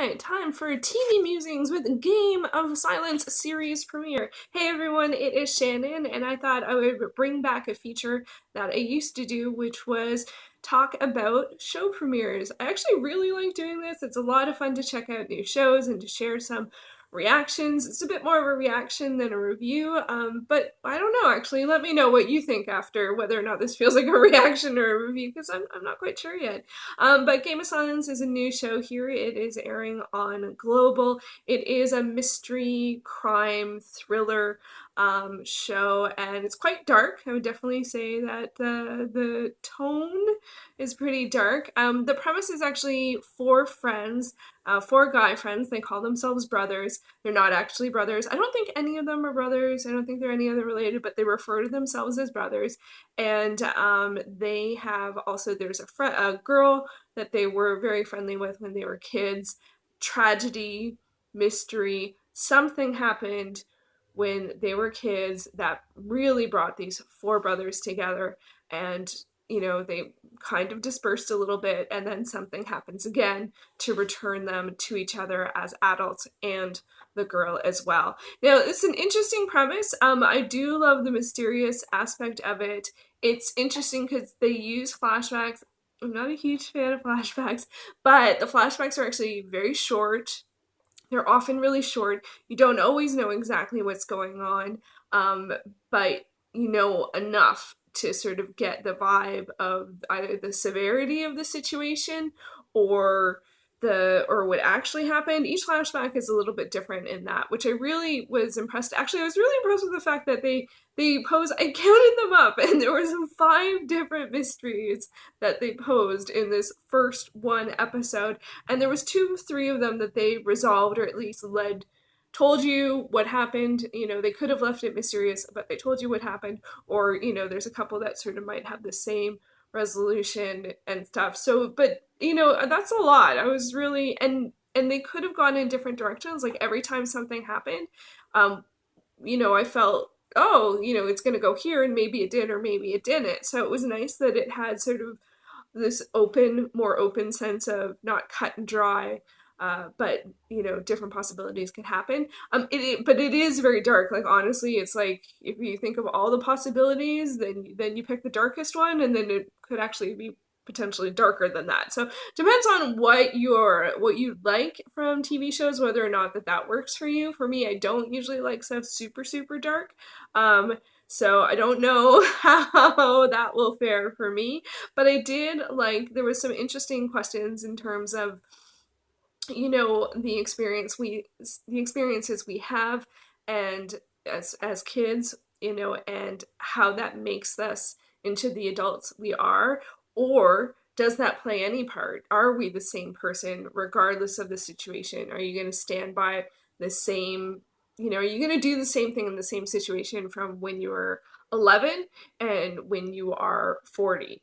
right, time for TV Musings with Game of Silence series premiere. Hey everyone, it is Shannon, and I thought I would bring back a feature that I used to do, which was talk about show premieres. I actually really like doing this. It's a lot of fun to check out new shows and to share some reactions. It's a bit more of a reaction than a review, but I don't know, actually. Let me know what you think after, whether or not this feels like a reaction or a review, because I'm not quite sure yet. But Game of Silence is a new show here. It is airing on Global. It is a mystery crime thriller show, and it's quite dark. I would definitely say that the tone is pretty dark. The premise is actually four friends, four guy friends. They call themselves brothers. They're not actually brothers. I don't think any of them are brothers. I don't think they're any other related, but they refer to themselves as brothers. And they have also, there's a girl that they were very friendly with when they were kids. Tragedy, mystery, something happened when they were kids that really brought these four brothers together, and they kind of dispersed a little bit, and then something happens again to return them to each other as adults and the girl as well. Now, it's an interesting premise. I do love the mysterious aspect of it. It's interesting because they use flashbacks. I'm not a huge fan of flashbacks, but the flashbacks are actually very short. They're often really short. You don't always know exactly what's going on, but you know enough to sort of get the vibe of either the severity of the situation or what actually happened. Each flashback is a little bit different in that, which I really was impressed. Actually, I was really impressed with the fact that they pose. I counted them up, and there was 5 different mysteries that they posed in this first one episode, and there was 3 of them that they resolved, or at least told you what happened. They could have left it mysterious, but they told you what happened. Or there's a couple that sort of might have the same resolution and stuff. So, but that's a lot. I was really, and they could have gone in different directions. Like every time something happened, I felt, oh, it's going to go here, and maybe it did or maybe it didn't. So it was nice that it had sort of this more open sense of not cut and dry, but different possibilities can happen. But it is very dark. Like honestly, it's like if you think of all the possibilities, then you pick the darkest one, and then it could actually be potentially darker than that. So depends on what you like from TV shows, whether or not that works for you. For me, I don't usually like stuff super super dark. So I don't know how that will fare for me, but I did like, there was some interesting questions in terms of the experiences we have, and as kids, and how that makes us into the adults we are, or does that play any part? Are we the same person regardless of the situation? Are you going to stand by the same, are you going to do the same thing in the same situation from when you were 11 and when you are 40?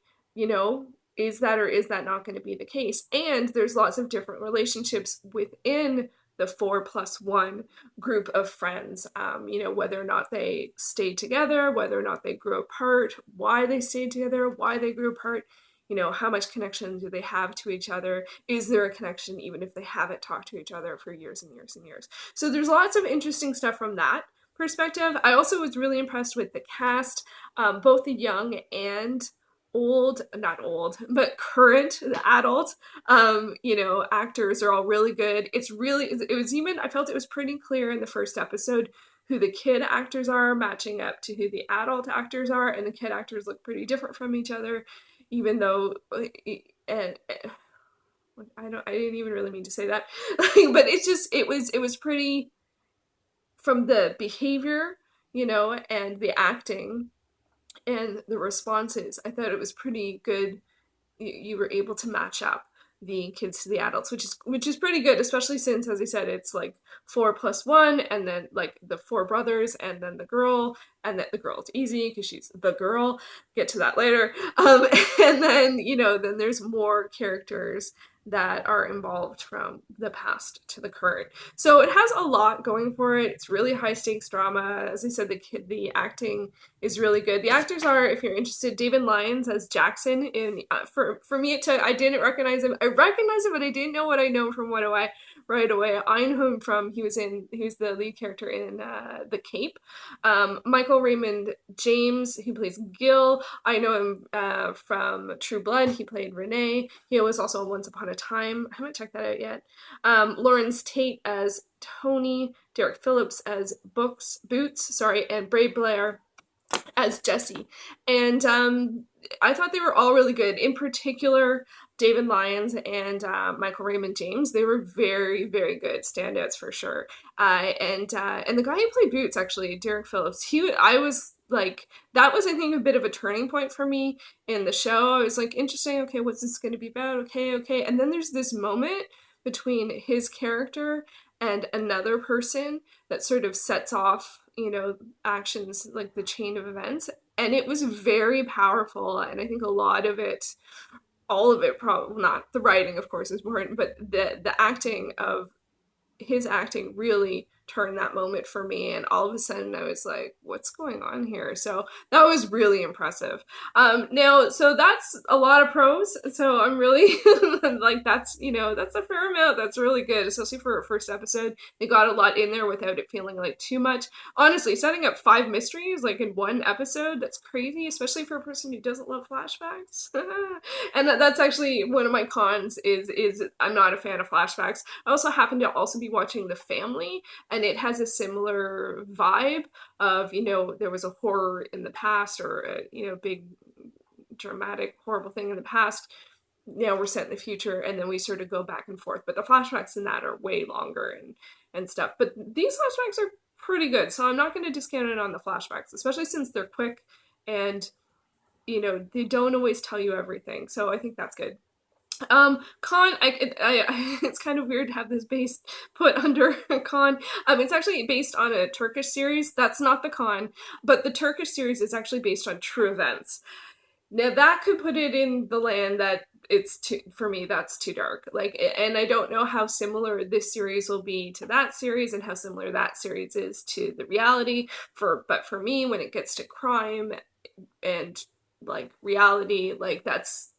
Is that, or is that not going to be the case? And there's lots of different relationships within the 4+1 group of friends, whether or not they stayed together, whether or not they grew apart, why they stayed together, why they grew apart, how much connection do they have to each other? Is there a connection even if they haven't talked to each other for years and years and years? So there's lots of interesting stuff from that perspective. I also was really impressed with the cast, both the young and not old, but current adult, actors are all really good. I felt it was pretty clear in the first episode who the kid actors are matching up to who the adult actors are, and the kid actors look pretty different from each other, even though, and I didn't even really mean to say that, but it was pretty, from the behavior, and the acting and the responses, I thought it was pretty good. You were able to match up the kids to the adults, which is pretty good, especially since, as I said, it's like 4+1, and then like the 4 brothers, and then the girl, and that the girl, it's easy because she's the girl. Get to that later. And then then there's more characters that are involved from the past to the current. So it has a lot going for it. It's really high stakes drama. As I said, the acting is really good. The actors are, if you're interested, David Lyons as Jackson. In for me, I didn't recognize him. I recognized him, but I didn't know what I know from what do I right away. I know him from he was the lead character in The Cape. Michael Raymond James, he plays Gil. I know him from True Blood. He played Renee. He was also Once Upon a Time. I haven't checked that out yet. Larenz Tate as Tony. Derek Phillips as Boots, and Blair as Jesse. And I thought they were all really good. In particular, David Lyons and Michael Raymond James, they were very, very good standouts for sure. And the guy who played Boots, actually, Derek Phillips, I was like, that was, I think, a bit of a turning point for me in the show. I was like, interesting, okay, what's this going to be about? Okay. And then there's this moment between his character and another person that sort of sets off, actions, like the chain of events. And it was very powerful. And I think a lot of it, all of it, probably not the writing, of course, is important, but the acting of his acting really turned that moment for me, and all of a sudden I was like, what's going on here? So that was really impressive. Now, so that's a lot of pros, so I'm really like, that's a fair amount. That's really good, especially for a first episode. They got a lot in there without it feeling like too much. Honestly, setting up 5 mysteries like in one episode, that's crazy, especially for a person who doesn't love flashbacks. And that's actually one of my cons is I'm not a fan of flashbacks. I also happen to also be watching The Family, and it has a similar vibe of, there was a horror in the past, or a, big dramatic horrible thing in the past. Now we're set in the future, and then we sort of go back and forth, but the flashbacks in that are way longer and stuff. But these flashbacks are pretty good, so I'm not going to discount it on the flashbacks, especially since they're quick and they don't always tell you everything, so I think that's good. Con, it's kind of weird to have this base put under a con. It's actually based on a Turkish series. That's not the con, but the Turkish series is actually based on true events. Now that could put it in the land that it's too, for me, that's too dark. Like, and I don't know how similar this series will be to that series, and how similar that series is to the reality. But for me, when it gets to crime and like reality, like that's,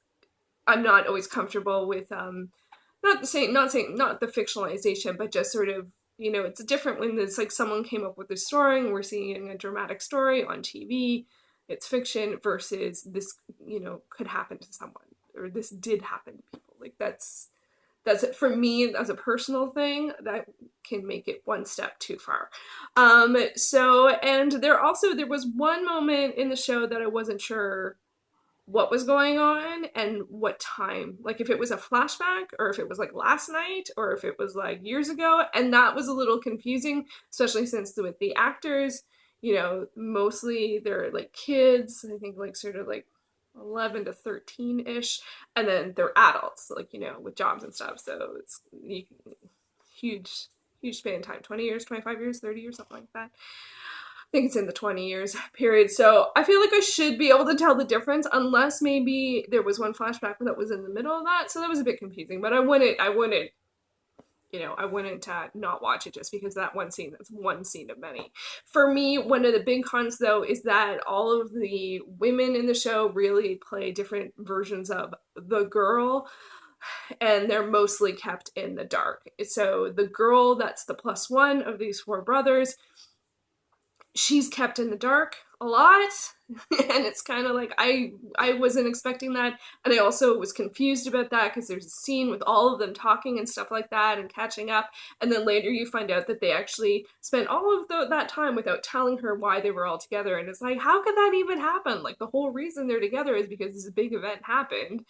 I'm not always comfortable with not the fictionalization, but just sort of, it's different when there's like someone came up with a story and we're seeing a dramatic story on TV. It's fiction versus this, could happen to someone, or this did happen to people. Like that's it for me as a personal thing. That can make it one step too far. So, and there was one moment in the show that I wasn't sure what was going on and what time, like if it was a flashback or if it was like last night or if it was like years ago, and that was a little confusing, especially since with the actors, mostly they're like kids, I think like sort of like 11 to 13-ish, and then they're adults, like, with jobs and stuff, so it's huge span of time, 20 years, 25 years, 30 years, something like that. I think it's in the 20 years period. So I feel like I should be able to tell the difference, unless maybe there was one flashback that was in the middle of that. So that was a bit confusing, but I wouldn't not watch it just because that's one scene of many. For me, one of the big cons though is that all of the women in the show really play different versions of the girl, and they're mostly kept in the dark. So the girl that's the +1 of these 4 brothers, she's kept in the dark a lot, and it's kind of like I wasn't expecting that, and I also was confused about that because there's a scene with all of them talking and stuff like that and catching up, and then later you find out that they actually spent all of that time without telling her why they were all together, and it's like, how could that even happen? Like, the whole reason they're together is because this big event happened.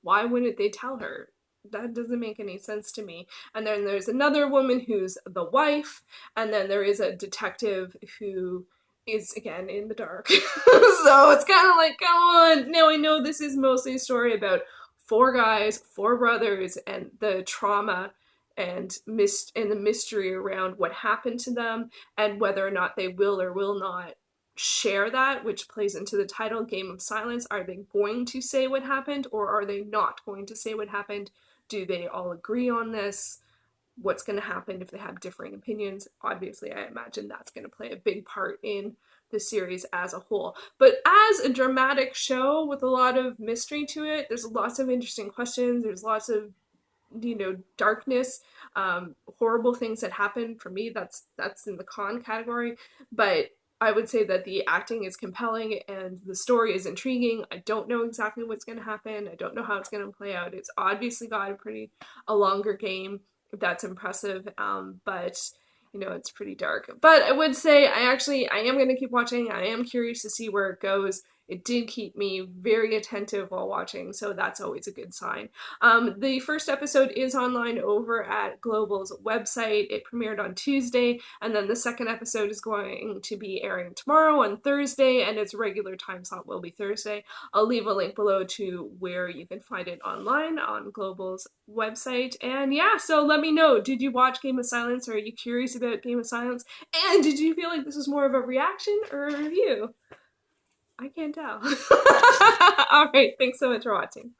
Why wouldn't they tell her? That doesn't make any sense to me. And then there's another woman who's the wife, and then there is a detective who is again in the dark. So it's kind of like, come on. Now I know this is mostly a story about 4 guys, 4 brothers, and the trauma and the mystery around what happened to them, and whether or not they will or will not share that, which plays into the title, Game of Silence. Are they going to say what happened, or are they not going to say what happened? Do they all agree on this? What's going to happen if they have differing opinions? Obviously, I imagine that's going to play a big part in the series as a whole. But as a dramatic show with a lot of mystery to it, there's lots of interesting questions. There's lots of, darkness, horrible things that happen. For me, that's in the con category. But I would say that the acting is compelling and the story is intriguing. I don't know exactly what's going to happen. I don't know how it's going to play out. It's obviously got a longer game. That's impressive. But it's pretty dark. But I would say I am going to keep watching. I am curious to see where it goes. It did keep me very attentive while watching, so that's always a good sign. The first episode is online over at Global's website. It premiered on Tuesday, and then the second episode is going to be airing tomorrow on Thursday, and its regular time slot will be Thursday. I'll leave a link below to where you can find it online on Global's website. And yeah, so let me know, did you watch Game of Silence, or are you curious about Game of Silence? And did you feel like this was more of a reaction or a review? I can't tell. All right, thanks so much for watching.